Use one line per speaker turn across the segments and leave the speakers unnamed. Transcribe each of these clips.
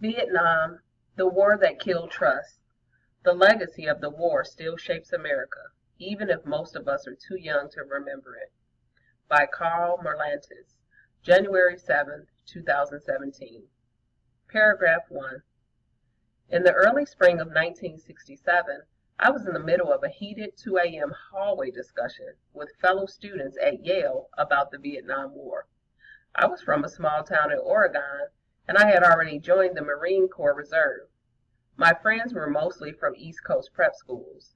Vietnam, the war that killed trust. The legacy of the war still shapes America, even if most of us are too young to remember it. By Karl Merlantis, January 7, 2017. Paragraph 1. In the early spring of 1967, I was in the middle of a heated 2 a.m. hallway discussion with fellow students at Yale about the Vietnam War. I was from a small town in Oregon, and I had already joined the Marine Corps Reserve. My friends were mostly from East Coast prep schools.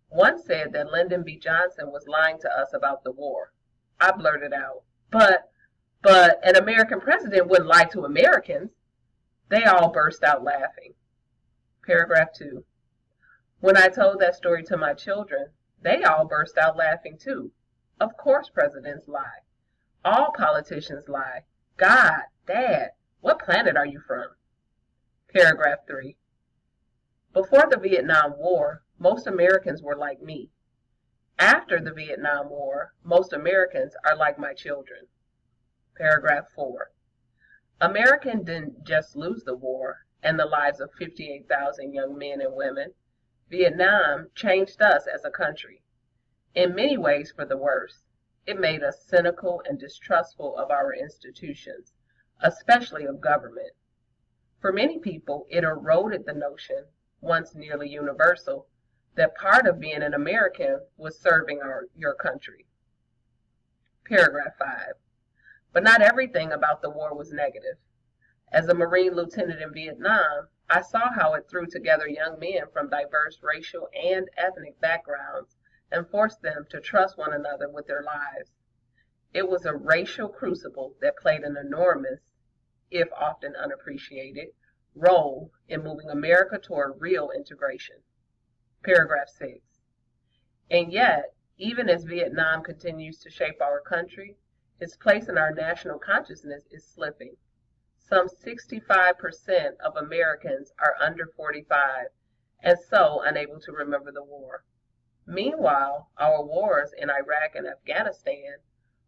One said that Lyndon B. Johnson was lying to us about the war. I blurted out, but an American president wouldn't lie to Americans. They all burst out laughing. Paragraph 2. When I told that story to my children, they all burst out laughing too. Of course presidents lie. All politicians lie. God, Dad, what planet are you from? Paragraph 3. Before the Vietnam War, most Americans were like me. After the Vietnam War, most Americans are like my children. Paragraph 4. America didn't just lose the war and the lives of 58,000 young men and women. Vietnam changed us as a country. In many ways for the worse. It made us cynical and distrustful of our institutions, especially of government. For many people, it eroded the notion, once nearly universal, that part of being an American was serving your country. Paragraph 5. But not everything about the war was negative. As a Marine lieutenant in Vietnam, I saw how it threw together young men from diverse racial and ethnic backgrounds and forced them to trust one another with their lives. It was a racial crucible that played an enormous, if often unappreciated, role in moving America toward real integration. Paragraph 6. And yet, even as Vietnam continues to shape our country, its place in our national consciousness is slipping. Some 65% of Americans are under 45 and so unable to remember the war. Meanwhile, our wars in Iraq and Afghanistan,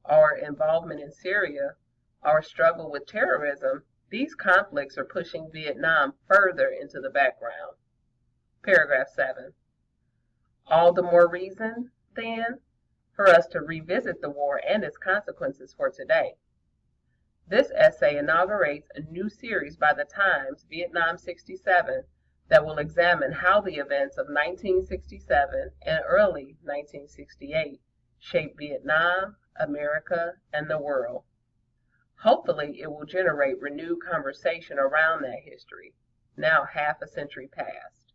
our involvement in Syria, our struggle with terrorism, these conflicts are pushing Vietnam further into the background. Paragraph 7. All the more reason, then, for us to revisit the war and its consequences for today. This essay inaugurates a new series by the Times, Vietnam 67, that will examine how the events of 1967 and early 1968 shaped Vietnam, America, and the world. Hopefully, it will generate renewed conversation around that history, now half a century past.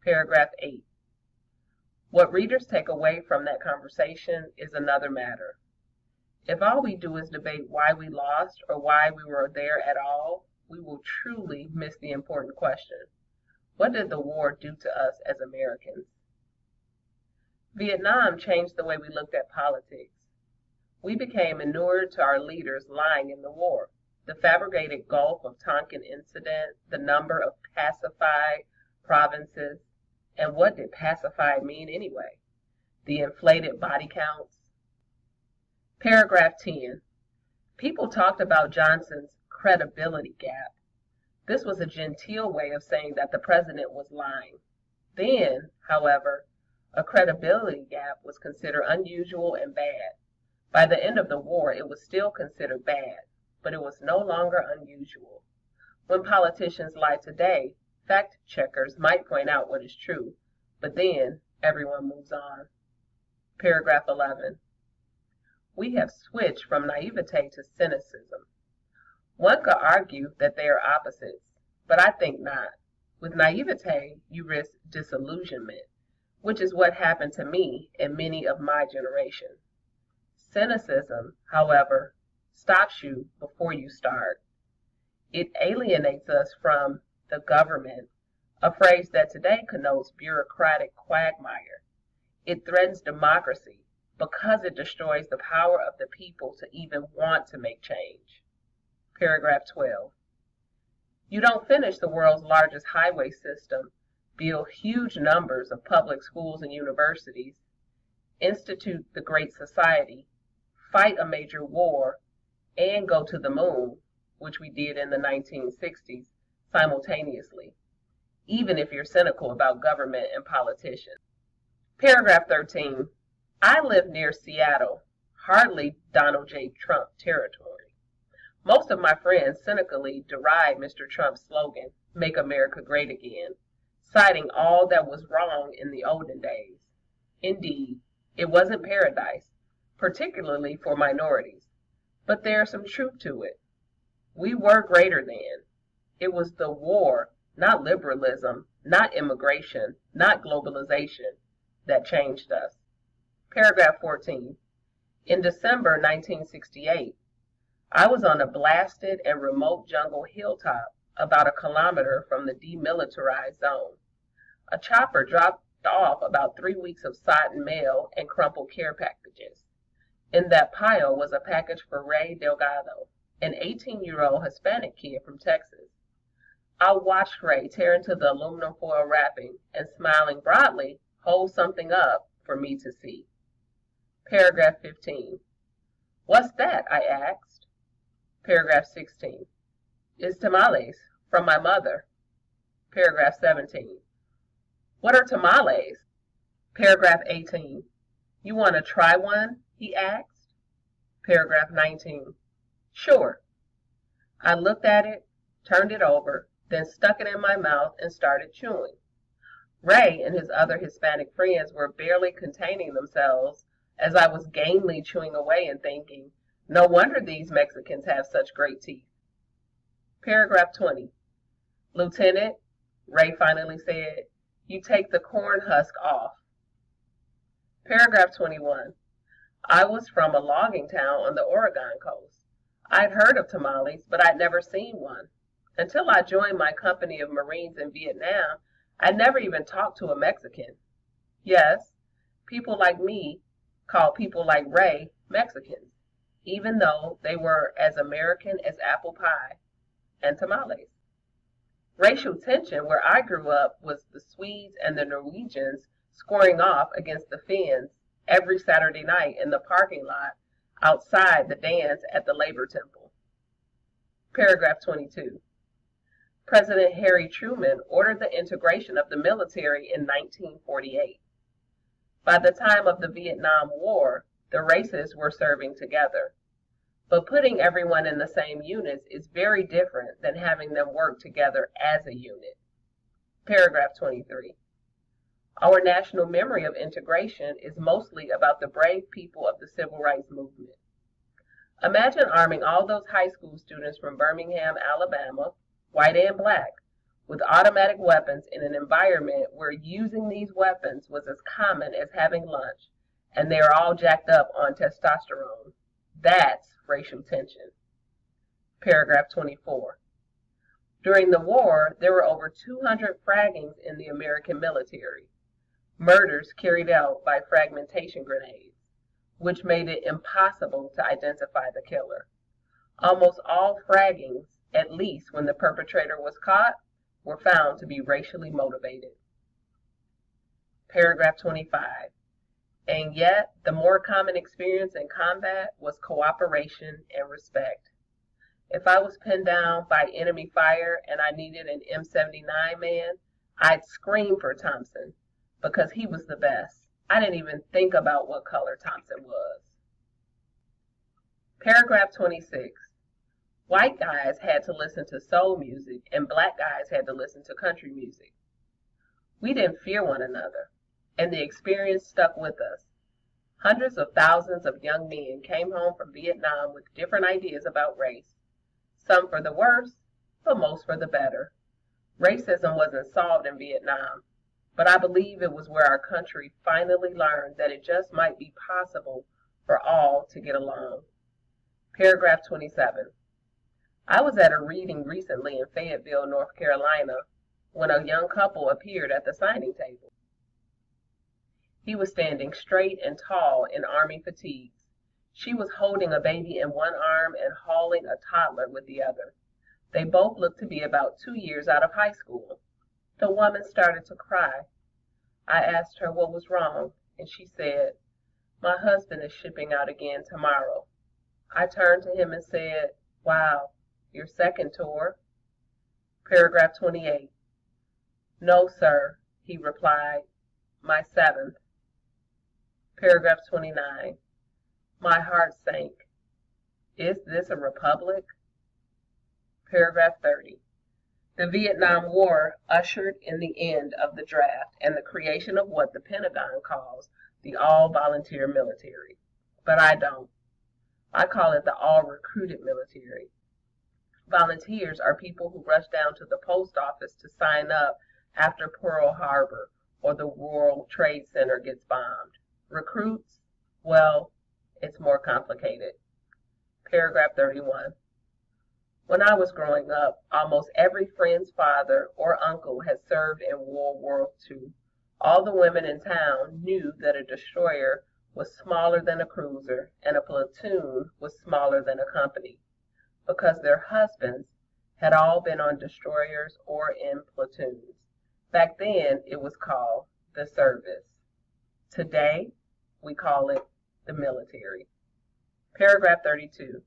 Paragraph 8. What readers take away from that conversation is another matter. If all we do is debate why we lost or why we were there at all, we will truly miss the important question. What did the war do to us as Americans? Vietnam changed the way we looked at politics. We became inured to our leaders lying in the war. The fabricated Gulf of Tonkin incident, the number of pacified provinces, and what did pacified mean anyway? The inflated body counts. Paragraph 10. People talked about Johnson's credibility gap. This was a genteel way of saying that the president was lying. Then, however, a credibility gap was considered unusual and bad. By the end of the war, it was still considered bad, but it was no longer unusual. When politicians lie today, fact checkers might point out what is true, but then everyone moves on. Paragraph 11. We have switched from naivete to cynicism. One could argue that they are opposites, but I think not. With naivete, you risk disillusionment, which is what happened to me and many of my generation. Cynicism, however, stops you before you start. It alienates us from the government, a phrase that today connotes bureaucratic quagmire. It threatens democracy because it destroys the power of the people to even want to make change. Paragraph 12. You don't finish the world's largest highway system, build huge numbers of public schools and universities, institute the Great Society, fight a major war, and go to the moon, which we did in the 1960s, simultaneously, even if you're cynical about government and politicians. Paragraph 13. I live near Seattle, hardly Donald J. Trump territory. Most of my friends cynically deride Mr. Trump's slogan, "Make America Great Again," citing all that was wrong in the olden days. Indeed, it wasn't paradise, particularly for minorities, but there's some truth to it. We were greater than. It was the war, not liberalism, not immigration, not globalization, that changed us. Paragraph 14. In December 1968, I was on a blasted and remote jungle hilltop about a kilometer from the demilitarized zone. A chopper dropped off about 3 weeks of sodden mail and crumpled care packages. In that pile was a package for Ray Delgado, an 18-year-old Hispanic kid from Texas. I watched Ray tear into the aluminum foil wrapping and, smiling broadly, hold something up for me to see. Paragraph 15. What's that? I asked. Paragraph 16. It's tamales from my mother. Paragraph 17. What are tamales? Paragraph 18. You want to try one? He asked. Paragraph 19. Sure. I looked at it, turned it over, then stuck it in my mouth and started chewing. Ray and his other Hispanic friends were barely containing themselves as I was gamely chewing away and thinking, no wonder these Mexicans have such great teeth. Paragraph 20. Lieutenant, Ray finally said, you take the corn husk off. Paragraph 21. I was from a logging town on the Oregon coast. I'd heard of tamales, but I'd never seen one. Until I joined my company of Marines in Vietnam, I'd never even talked to a Mexican. Yes, people like me call people like Ray Mexicans, even though they were as American as apple pie and tamales. Racial tension where I grew up was the Swedes and the Norwegians scoring off against the Finns every Saturday night in the parking lot outside the dance at the Labor Temple. Paragraph 22. President Harry Truman ordered the integration of the military in 1948. By the time of the Vietnam War, the races were serving together. But putting everyone in the same units is very different than having them work together as a unit. Paragraph 23. Our national memory of integration is mostly about the brave people of the civil rights movement. Imagine arming all those high school students from Birmingham, Alabama, white and black, with automatic weapons in an environment where using these weapons was as common as having lunch, and they are all jacked up on testosterone. That's racial tension. Paragraph 24. During the war, there were over 200 fraggings in the American military, murders carried out by fragmentation grenades, which made it impossible to identify the killer. Almost all fraggings, at least when the perpetrator was caught, were found to be racially motivated. Paragraph 25. And yet, the more common experience in combat was cooperation and respect. If I was pinned down by enemy fire and I needed an M79 man, I'd scream for Thompson because he was the best. I didn't even think about what color Thompson was. Paragraph 26. White guys had to listen to soul music and black guys had to listen to country music. We didn't fear one another, and the experience stuck with us. Hundreds of thousands of young men came home from Vietnam with different ideas about race, some for the worse, but most for the better. Racism wasn't solved in Vietnam, but I believe it was where our country finally learned that it just might be possible for all to get along. Paragraph 27. I was at a reading recently in Fayetteville, North Carolina, when a young couple appeared at the signing table. He was standing straight and tall in army fatigues. She was holding a baby in one arm and hauling a toddler with the other. They both looked to be about 2 years out of high school. The woman started to cry. I asked her what was wrong, and she said, "My husband is shipping out again tomorrow." I turned to him and said, "Wow, your second tour?" Paragraph 28. No, sir, he replied, my seventh. Paragraph 29. My heart sank. Is this a republic? Paragraph 30. The Vietnam War ushered in the end of the draft and the creation of what the Pentagon calls the all-volunteer military. But I don't. I call it the all-recruited military. Volunteers are people who rush down to the post office to sign up after Pearl Harbor or the World Trade Center gets bombed. Recruits? Well, it's more complicated. Paragraph 31. When I was growing up, almost every friend's father or uncle had served in World War II. All the women in town knew that a destroyer was smaller than a cruiser and a platoon was smaller than a company, because their husbands had all been on destroyers or in platoons. Back then, it was called the service. Today, we call it the military. Paragraph 32.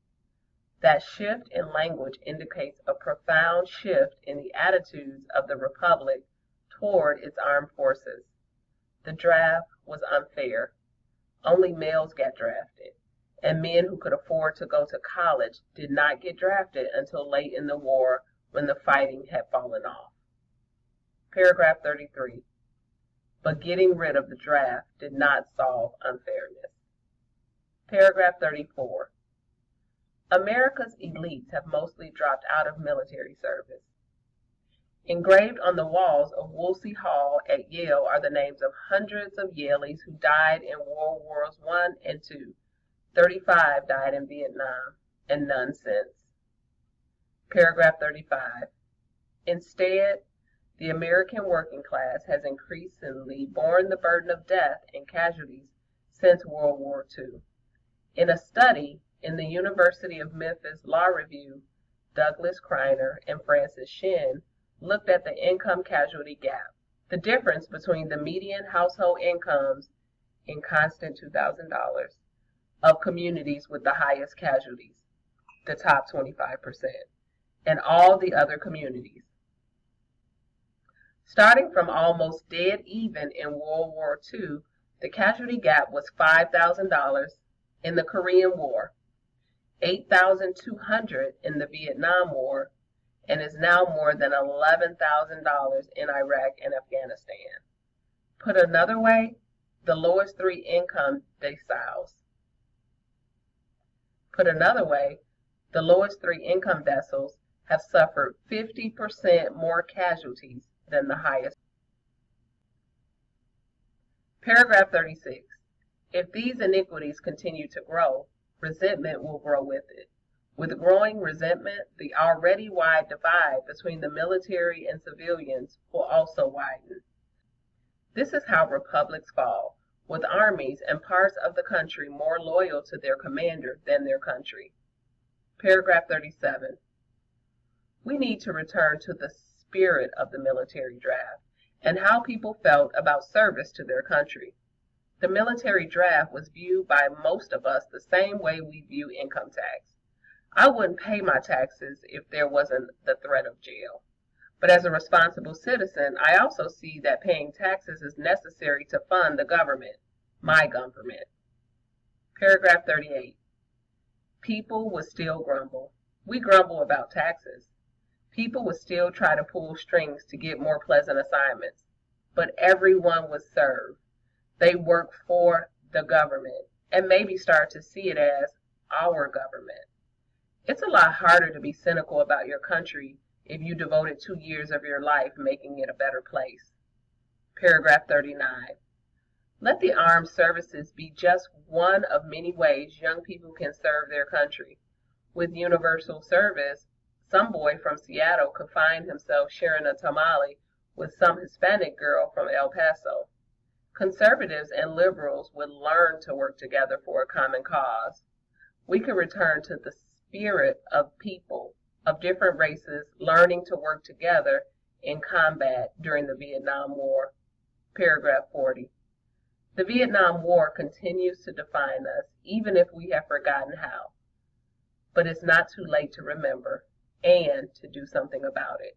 That shift in language indicates a profound shift in the attitudes of the Republic toward its armed forces. The draft was unfair. Only males got drafted, and men who could afford to go to college did not get drafted until late in the war when the fighting had fallen off. Paragraph 33. But getting rid of the draft did not solve unfairness. Paragraph 34. America's elites have mostly dropped out of military service. Engraved on the walls of Wolsey Hall at Yale are the names of hundreds of Yaleys who died in World Wars I and II. 35 died in Vietnam, and none since. Paragraph 35. Instead, the American working class has increasingly borne the burden of death and casualties since World War II. In a study in the University of Memphis Law Review, Douglas Kreiner and Francis Shin looked at the income casualty gap, the difference between the median household incomes in constant $2,000 of communities with the highest casualties, the top 25%, and all the other communities. Starting from almost dead even in World War II, the casualty gap was $5,000 in the Korean War, $8,200 in the Vietnam War, and is now more than $11,000 in Iraq and Afghanistan. Put another way, the lowest three income deciles. Have suffered 50% more casualties than the highest. Paragraph 36. If these iniquities continue to grow, resentment will grow with it. With growing resentment, the already wide divide between the military and civilians will also widen. This is how republics fall, with armies and parts of the country more loyal to their commander than their country. Paragraph 37. We need to return to the spirit of the military draft and how people felt about service to their country. The military draft was viewed by most of us the same way we view income tax. I wouldn't pay my taxes if there wasn't the threat of jail. But as a responsible citizen, I also see that paying taxes is necessary to fund the government, my government. Paragraph 38. People would still grumble. We grumble about taxes. People would still try to pull strings to get more pleasant assignments. But everyone was served. They work for the government and maybe start to see it as our government. It's a lot harder to be cynical about your country if you devoted 2 years of your life making it a better place. Paragraph 39. Let the armed services be just one of many ways young people can serve their country. With universal service, some boy from Seattle could find himself sharing a tamale with some Hispanic girl from El Paso. Conservatives and liberals would learn to work together for a common cause. We could return to the spirit of people of different races learning to work together in combat during the Vietnam War. Paragraph 40. The Vietnam War continues to define us, even if we have forgotten how. But it's not too late to remember and to do something about it.